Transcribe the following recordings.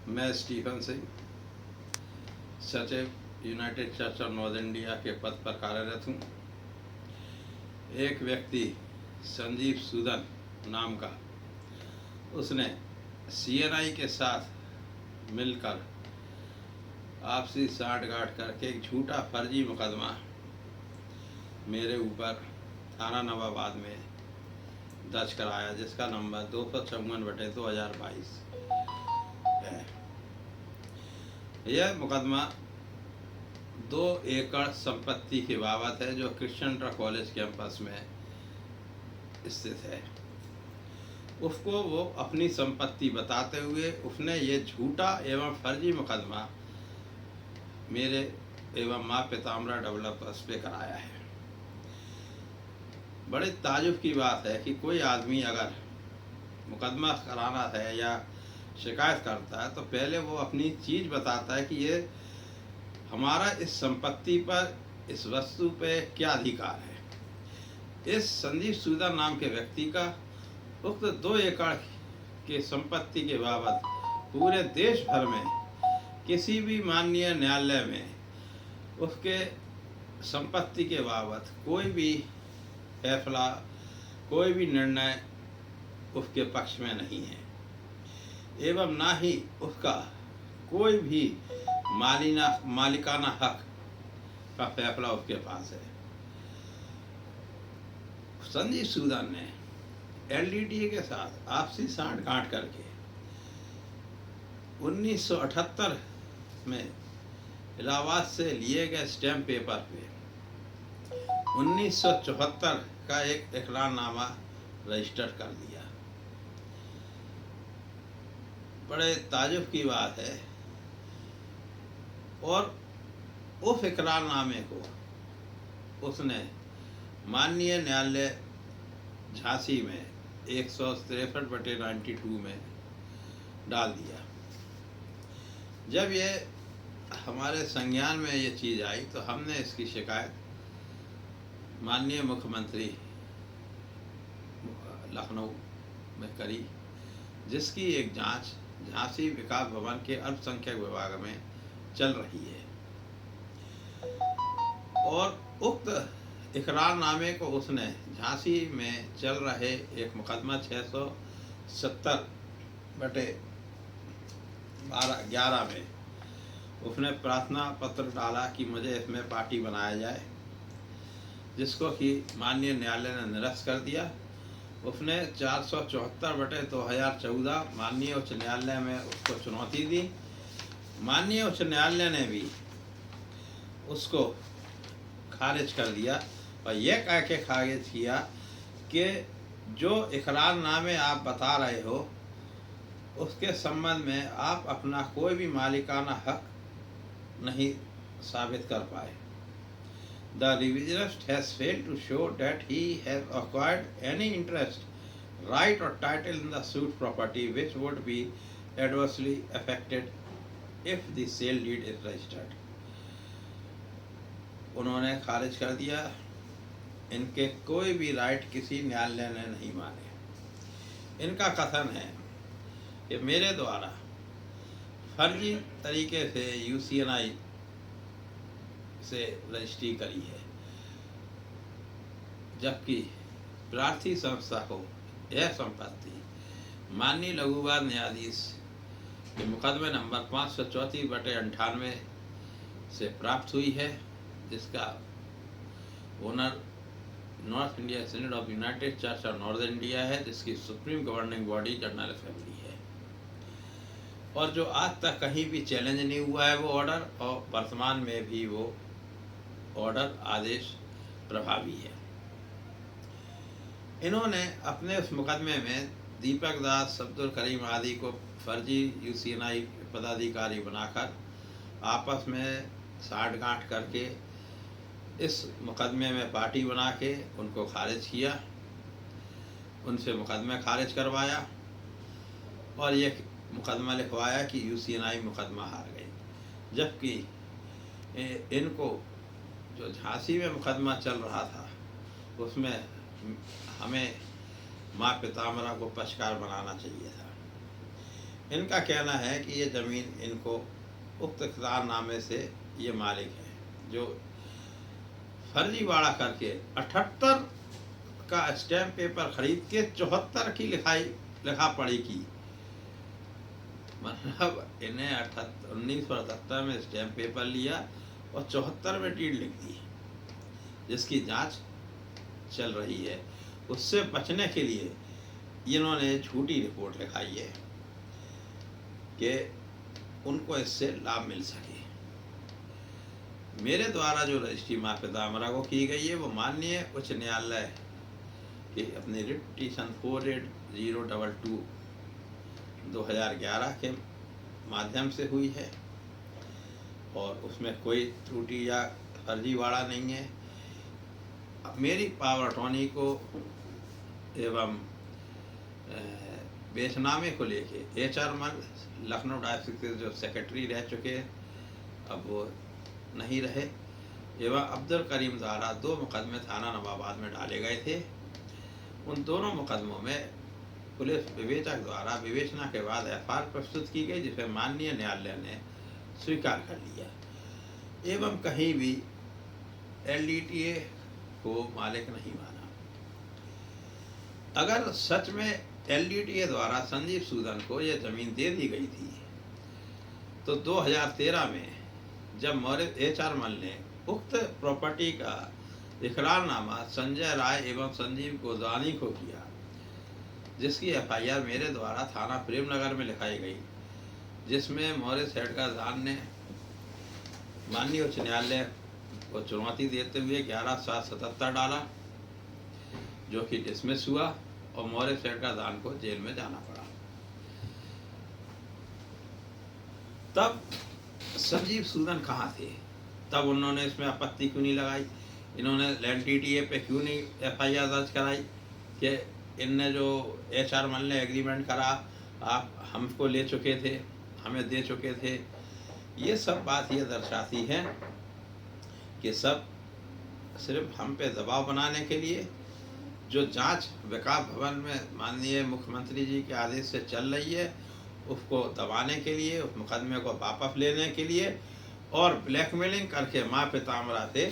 मैं स्टीफन सिंह सचिव United church of north India के पद पर कार्यरत हूँ। एक व्यक्ति संजीव सूदन नाम का, उसने CNI के साथ मिलकर आपसी साठगांठ करके एक झूठा फर्जी मुकदमा मेरे ऊपर थाना नवाबाद में दर्ज कराया, जिसका नंबर 254/2022 है। यह मुकदमा 2 एकड़ संपत्ति के बाबत है जो क्रिश्चियन कॉलेज कैंपस में स्थित है। उसको वो अपनी संपत्ति बताते हुए उसने ये झूठा एवं फर्जी मुकदमा मेरे एवं माँ पीताम्बरा डेवलपर्स पे कराया है। बड़े ताजुब की बात है कि कोई आदमी अगर मुकदमा कराना है या शिकायत करता है तो पहले वो अपनी चीज़ बताता है कि ये हमारा इस संपत्ति पर, इस वस्तु पे क्या अधिकार है। इस संजीव सूदन नाम के व्यक्ति का उक्त 2 एकड़ के संपत्ति के बाबत पूरे देश भर में किसी भी माननीय न्यायालय में उसके संपत्ति के बाबत कोई भी फैसला, कोई भी निर्णय उसके पक्ष में नहीं है, एवं ना ही उसका कोई भी मालिकाना हक का फैसला उसके पास है। संजीव सूदन ने LDTA के साथ आपसी साठगांठ करके 1978 में इलाहाबाद से लिए गए स्टैम्प पेपर पे 1974 का एक इकरारनामा रजिस्टर कर दिया। बड़े ताजुब की बात है। और उस इकरारनामे को उसने माननीय न्यायालय झांसी में 163/92 में डाल दिया। जब ये हमारे संज्ञान में ये चीज़ आई तो हमने इसकी शिकायत माननीय मुख्यमंत्री लखनऊ में करी, जिसकी एक जांच झांसी विकास भवन के अल्पसंख्यक विभाग में चल रही है। और उक्त इकरारनामे को उसने झांसी में चल रहे एक मुकदमा 670/11 में उसने प्रार्थना पत्र डाला कि मुझे इसमें पार्टी बनाया जाए, जिसको कि माननीय न्यायालय ने निरस्त कर दिया। उसने 474/2014 माननीय उच्च न्यायालय में उसको चुनौती दी। माननीय उच्च न्यायालय ने भी उसको खारिज कर दिया और यह कह के खारिज किया कि जो इकरारनामे आप बता रहे हो उसके संबंध में आप अपना कोई भी मालिकाना हक नहीं साबित कर पाए। The revisionist has failed to show that he has acquired any interest, right or title in the suit property which would be adversely affected if the sale deed is registered. उन्होंने खारिज कर दिया। इनके कोई भी राइट किसी न्यायालय ने नहीं माने। इनका कथन है कि मेरे द्वारा फर्जी तरीके से UCNI से रजिस्ट्री करी है, जबकि प्रार्थी संस्था को यह संपत्ति माननीय लघुवाद न्यायाधीश के मुकदमे नंबर 534/98 से प्राप्त हुई है, जिसका owner north India सिनोड of United church of north India है, जिसकी supreme governing body general assembly है। और जो आज तक कहीं भी चैलेंज नहीं हुआ है वो ऑर्डर, और वर्तमान में भी वो ऑर्डर आदेश प्रभावी है। इन्होंने अपने उस मुकदमे में दीपक दास, अब्दुल करीम आदि को फर्जी UCNI पदाधिकारी बनाकर आपस में साठगांठ करके इस मुकदमे में पार्टी बना के उनको खारिज किया, उनसे मुकदमे खारिज करवाया और ये मुकदमा लिखवाया कि UCNI मुकदमा हार गई। जबकि इनको जो झांसी में मुकदमा चल रहा था उसमें हमें माँ पीताम्बरा को पक्षकार बनाना चाहिए था। इनका कहना है कि ये ज़मीन इनको उक्त इक़रारनामे से ये मालिक है, जो फर्जीवाड़ा करके 78 का स्टैम्प पेपर खरीद के 74 की लिखा पढ़ी की। मतलब इन्हें 1978 में स्टैम्प पेपर लिया और 74 में डीड लिख दी, जिसकी जांच चल रही है। उससे बचने के लिए इन्होंने झूठी रिपोर्ट लिखाई है कि उनको इससे लाभ मिल सके। मेरे द्वारा जो रजिस्ट्री माफिदामरा को की गई है वो माननीय उच्च न्यायालय की अपनी रिट पिटीशन 48022 2011 के माध्यम से हुई है और उसमें कोई त्रुटि या फर्जीवाड़ा नहीं है। मेरी पावर अटॉर्नी को एवं बेचनामे को लेके HR मल लखनऊ डिस्ट्रिक्ट के जो सेक्रेटरी रह चुके अब वो नहीं रहे, एवं अब्दुल करीम द्वारा 2 मुकदमे थाना नवाबाद में डाले गए थे। उन दोनों मुकदमों में पुलिस विवेचक द्वारा विवेचना के बाद FIR प्रस्तुत की गई, जिसे माननीय न्यायालय ने स्वीकार कर लिया एवं कहीं भी LDTA को मालिक नहीं माना। अगर सच में LDTA द्वारा संजीव सूदन को यह जमीन दे दी गई थी तो 2013 में जब मौर्य HR मल ने उक्त प्रॉपर्टी का इकरारनामा संजय राय एवं संजीव गोदवानी को किया, जिसकी FIR मेरे द्वारा थाना प्रेमनगर में लिखाई गई, जिसमें मौर्य सेठगाजान ने माननीय उच्च न्यायालय को चुनौती देते हुए 11/7/77 डाला, जो कि डिसमिस हुआ और मौर्य सेठगाजान को जेल में जाना पड़ा। तब संजीव सूदन कहाँ थे? तब उन्होंने इसमें आपत्ति क्यों नहीं लगाई? इन्होंने LDTA पे क्यों नहीं FIR दर्ज कराई कि इनने जो HR मल ने एग्रीमेंट करा, आप हमको ले चुके थे, हमें दे चुके थे। ये सब बात ये दर्शाती है कि सब सिर्फ हम पे दबाव बनाने के लिए, जो जांच विकास भवन में माननीय मुख्यमंत्री जी के आदेश से चल रही है, उसको दबाने के लिए, उस मुकदमे को वापस लेने के लिए और ब्लैकमेलिंग करके माँ पितामरा से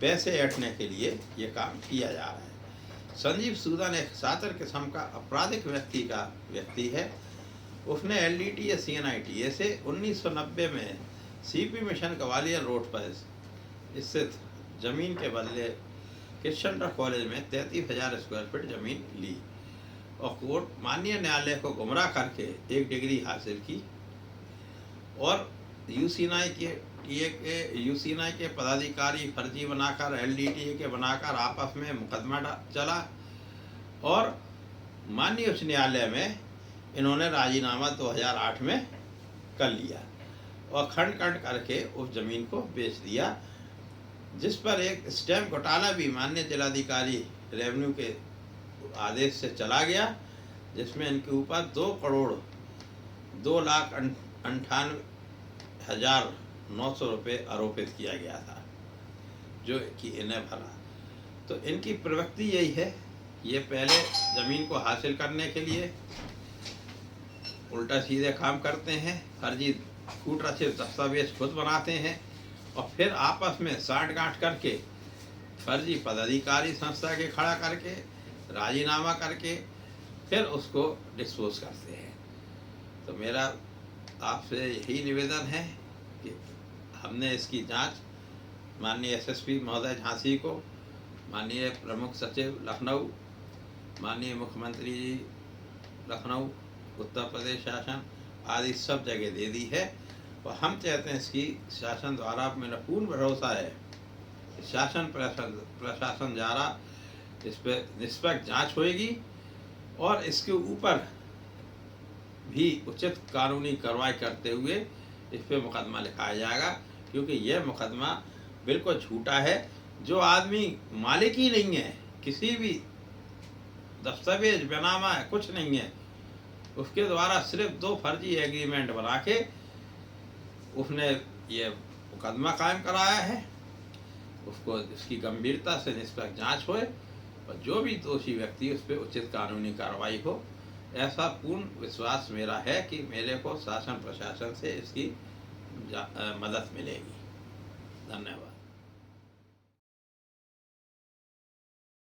पैसे ऐंठने के लिए ये काम किया जा रहा है। संजीव सूदन एक सातर किस्म का आपराधिक व्यक्ति है। उसने LDTA CNITA से 1990 में CP मिशन ग्वालियर रोड पर स्थित जमीन के बदले कृष्णा कॉलेज में 33,000 स्क्वायर फीट जमीन ली और कोर्ट माननीय न्यायालय को गुमराह करके 1 डिग्री हासिल की और यूसीनाई के पदाधिकारी फर्जी बनाकर LDTA के बनाकर आपस में मुकदमा चला और माननीय उच्च न्यायालय में इन्होंने राजीनामा 2008 में कर लिया और खंड करके उस जमीन को बेच दिया, जिस पर एक स्टैम्प घोटाला भी माननीय जिलाधिकारी रेवेन्यू के आदेश से चला गया, जिसमें इनके ऊपर 2,98,900 रुपये आरोपित किया गया था, जो कि इन्हें भरा। तो इनकी प्रवृत्ति यही है, ये पहले ज़मीन को हासिल करने के लिए उल्टा सीधे काम करते हैं, फर्जी कूटरचित दस्तावेज खुद बनाते हैं और फिर आपस में साठ-गांठ करके फर्जी पदाधिकारी संस्था के खड़ा करके राजीनामा करके फिर उसको डिस्पोज करते हैं। तो मेरा आपसे यही निवेदन है कि हमने इसकी जांच माननीय SSP महोदय झांसी को, माननीय प्रमुख सचिव लखनऊ, माननीय मुख्यमंत्री जी लखनऊ, उत्तर प्रदेश शासन आदि सब जगह दे दी है और हम चाहते हैं इसकी शासन द्वारा, मेरा पूर्ण भरोसा है शासन प्रशासन द्वारा इस पर निष्पक्ष जांच होएगी और इसके ऊपर भी उचित कानूनी कार्रवाई करते हुए इस पर मुकदमा लिखाया जाएगा, क्योंकि यह मुकदमा बिल्कुल झूठा है। जो आदमी मालिक ही नहीं है, किसी भी दस्तावेज बेनामा है, कुछ नहीं है, उसके द्वारा सिर्फ 2 फर्जी एग्रीमेंट बना के उसने ये मुकदमा कायम कराया है, उसको इसकी गंभीरता से निष्पक्ष जांच होए और जो भी दोषी व्यक्ति उस पर उचित कानूनी कार्रवाई हो, ऐसा पूर्ण विश्वास मेरा है कि मेरे को शासन प्रशासन से इसकी मदद मिलेगी। धन्यवाद।